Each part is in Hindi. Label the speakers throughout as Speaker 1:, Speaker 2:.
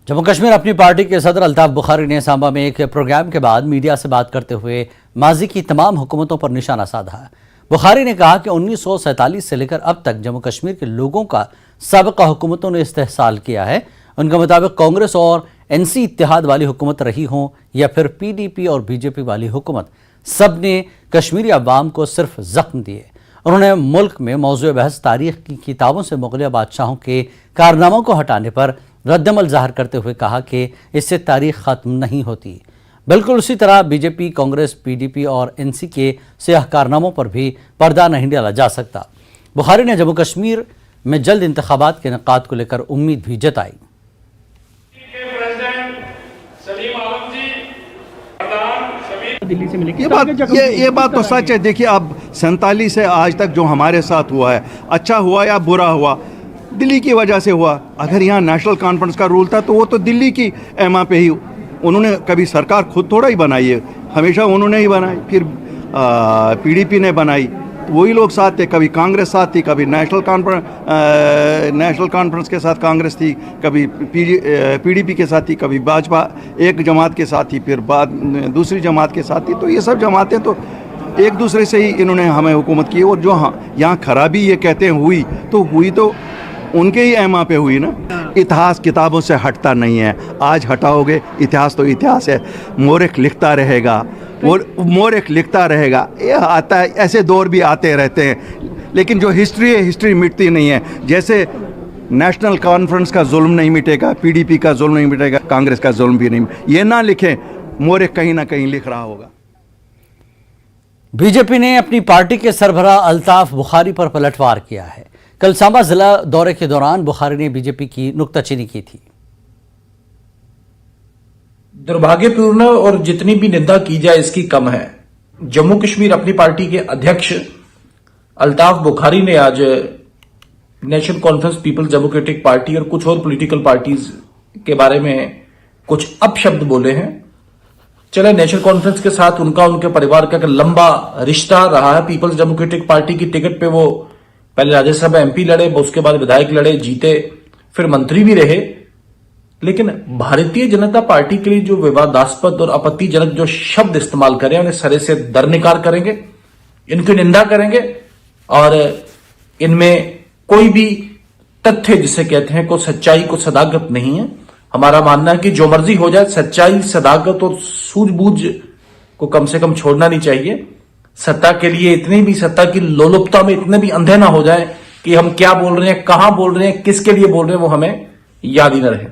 Speaker 1: जम्मू कश्मीर अपनी पार्टी के सदर अल्ताफ बुखारी ने सांबा में एक प्रोग्राम के बाद मीडिया से बात करते हुए माजी की तमाम हुकूमतों पर निशाना साधा है। बुखारी ने कहा कि 1947 से लेकर अब तक जम्मू कश्मीर के लोगों का साबिका हुकूमतों ने इस्तेहसाल किया है। उनके मुताबिक कांग्रेस और एनसी इत्तेहाद वाली हुकूमत रही हों या फिर पीडीपी और बीजेपी वाली हुकूमत, सब ने कश्मीरी अवाम को सिर्फ जख्म दिए। उन्होंने मुल्क में मौजूद बहस तारीख की किताबों से मुगलिया बादशाहों के कारनामों को हटाने पर रद्दमल जाहिर करते हुए कहा कि इससे तारीख खत्म नहीं होती। बिल्कुल उसी तरह बीजेपी, कांग्रेस, पीडीपी और एनसी के सियाह कारनामों पर भी पर्दा नहीं डाला जा सकता। बुखारी ने जम्मू कश्मीर में जल्द इंतखाबात के इनेकाद को लेकर उम्मीद भी जताई।
Speaker 2: ये बात तो सच है। देखिए, अब 47 से आज तक जो हमारे साथ हुआ है, अच्छा हुआ या बुरा हुआ, दिल्ली की वजह से हुआ। अगर यहाँ नेशनल कॉन्फ्रेंस का रूल था तो वो तो दिल्ली की एमा पे ही, उन्होंने कभी सरकार खुद थोड़ा ही बनाई है, हमेशा उन्होंने ही बनाई। फिर पीडीपी ने बनाई, वही लोग साथ थे। कभी कांग्रेस साथ थी, कभी नेशनल कॉन्फ्रेंस के साथ कांग्रेस थी, कभी पीडीपी के साथ थी, कभी भाजपा एक जमात के साथ थी, फिर बाद दूसरी जमात के साथ थी। तो ये सब जमातें तो एक दूसरे से ही इन्होंने हमें हुकूमत की। और जो यहाँ खराबी ये कहते हैं हुई तो उनके ही एमा पे हुई ना। इतिहास किताबों से हटता नहीं है। आज हटाओगे, इतिहास तो इतिहास है, मोरिख लिखता रहेगा, वो मोरिख लिखता रहेगा। ये आता है, ऐसे दौर भी आते रहते हैं, लेकिन जो हिस्ट्री है, हिस्ट्री मिटती नहीं है। जैसे नेशनल कॉन्फ्रेंस का जुल्म नहीं मिटेगा, पीडीपी का जुल्म नहीं मिटेगा, कांग्रेस का जुल्म भी नहीं। ये ना लिखें, मोरिख कहीं ना कहीं लिख रहा होगा।
Speaker 1: बीजेपी ने अपनी पार्टी के सरबराह अल्ताफ बुखारी पर पलटवार किया है। कल सांबा जिला दौरे के दौरान बुखारी ने बीजेपी की नुक्ताचीनी की थी।
Speaker 3: दुर्भाग्यपूर्ण और जितनी भी निंदा की जाए इसकी कम है। जम्मू कश्मीर अपनी पार्टी के अध्यक्ष अल्ताफ बुखारी ने आज National Conference People's Democratic Party और कुछ और पॉलिटिकल पार्टीज के बारे में कुछ अपशब्द बोले हैं। चले, नेशनल कॉन्फ्रेंस के साथ उनका, उनके परिवार का लंबा रिश्ता रहा है। पीपल्स डेमोक्रेटिक पार्टी की टिकट पे वो पहले राज्यसभा एमपी लड़े, उसके बाद विधायक लड़े, जीते, फिर मंत्री भी रहे। लेकिन भारतीय जनता पार्टी के लिए जो विवादास्पद और आपत्तिजनक जो शब्द इस्तेमाल करें, उन्हें सरे से दरनिकार करेंगे, इनकी निंदा करेंगे। और इनमें कोई भी तथ्य जिसे कहते हैं, कोई सच्चाई, को सदाकत नहीं है। हमारा मानना है कि जो मर्जी हो जाए, सच्चाई, सदाकत और सूझबूझ को कम से कम छोड़ना नहीं चाहिए। सत्ता के लिए इतनी भी, सत्ता की लोलुपता में इतने भी अंधे ना हो जाए कि हम क्या बोल रहे हैं, कहां बोल रहे हैं, किसके लिए बोल रहे हैं, वो हमें याद ही न रहे।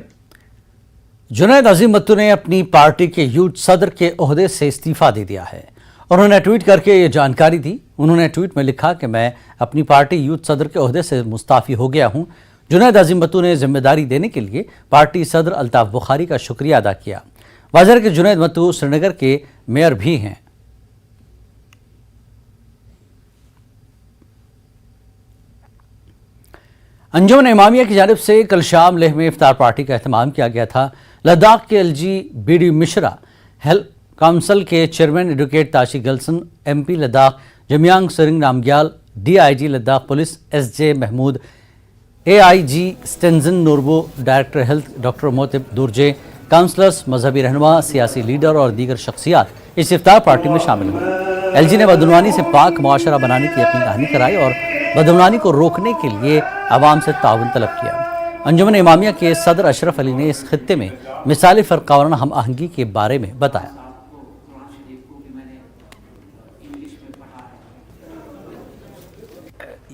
Speaker 1: जुनैद अजीम मत्तू ने अपनी पार्टी के यूथ सदर के ओहदे से इस्तीफा दे दिया है। उन्होंने ट्वीट करके ये जानकारी दी। उन्होंने ट्वीट में लिखा कि मैं अपनी पार्टी यूथ सदर के ओहदे से मुस्ताफी हो गया हूं। जुनैद अजीम मत्तू ने जिम्मेदारी देने के लिए पार्टी सदर अल्ताफ बुखारी का शुक्रिया अदा किया। वाज़ेह के जुनैद मत्तू श्रीनगर के मेयर भी हैं। अंजुमन इमामिया की जानिब से कल शाम लेह में इफ्तार पार्टी का एहतमाम किया गया था। लद्दाख के LG BD Mishra, health council के chairman advocate Tashi Gyalson, MP Ladakh Jamyang Tsering Namgyal, DIG Ladakh police SJ Mahmood, AIG Stanzin Norboo, director health doctor Motup Dorjay, councillors, मजहबी रहनुमा, सियासी लीडर और दीगर शख्सियात इस इफ्तार पार्टी में शामिल हुए। एलजी ने बदउनवानी से पाक मुआशरा बनाने की अपनी कहानी कराई और बदउनवानी को रोकने के लिए आवाम से ताउन तलब किया। अंजुमन इमामिया के सदर अशरफ अली ने इस खित्ते में मिसाली फ़र्क़ावाराना हम आहंगी के बारे में बताया।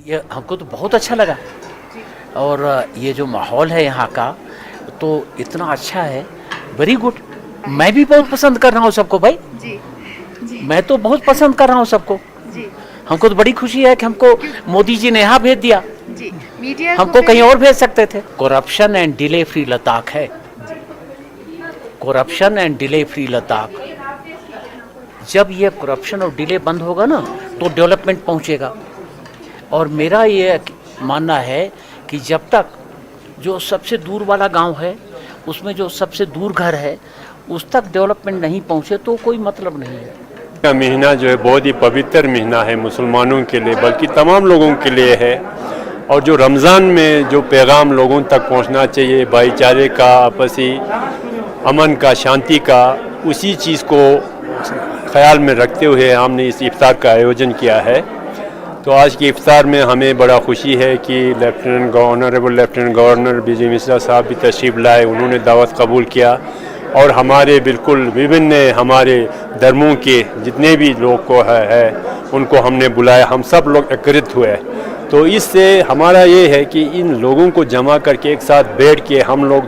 Speaker 4: ये हमको तो बहुत अच्छा लगा, और ये जो माहौल है यहाँ का तो इतना अच्छा है, वेरी गुड। मैं भी बहुत पसंद कर रहा हूँ सबको भाई, जी। मैं तो बहुत पसंद कर रहा हूँ सबको। जी। हमको तो बड़ी खुशी है कि हमको मोदी जी ने यहाँ भेज दिया। जी। मीडिया हमको कहीं और भेज सकते थे। Corruption and delay free Ladakh है, corruption and delay free Ladakh. जब ये करप्शन और डिले बंद होगा ना तो डेवलपमेंट पहुँचेगा। और मेरा ये मानना है कि जब तक जो सबसे दूर वाला गांव है, उसमें जो सबसे दूर घर है, उस तक डेवलपमेंट नहीं पहुंचे तो कोई मतलब नहीं है।
Speaker 5: का महीना जो है बहुत ही पवित्र महीना है मुसलमानों के लिए, बल्कि तमाम लोगों के लिए है। और जो रमज़ान में जो पैगाम लोगों तक पहुंचना चाहिए, भाईचारे का, आपसी अमन का, शांति का, उसी चीज़ को ख्याल में रखते हुए हमने इस इफ्तार का आयोजन किया है। तो आज की इफ्तार में हमें बड़ा खुशी है कि honourable lieutenant governor Vijay Mishra साहब भी तशरीफ़ लाए, उन्होंने दावत कबूल किया और हमारे बिल्कुल विभिन्न हमारे धर्मों के जितने भी लोग को है उनको हमने बुलाया, हम सब लोग एकत्रित हुए। तो इससे हमारा ये है कि इन लोगों को जमा करके एक साथ बैठ के हम लोग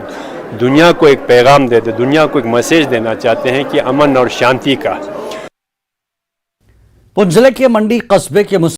Speaker 5: दुनिया को एक पैगाम देते, दुनिया को एक मैसेज देना चाहते हैं कि अमन और शांति का।
Speaker 1: पुंछ जिले के मंडी कस्बे के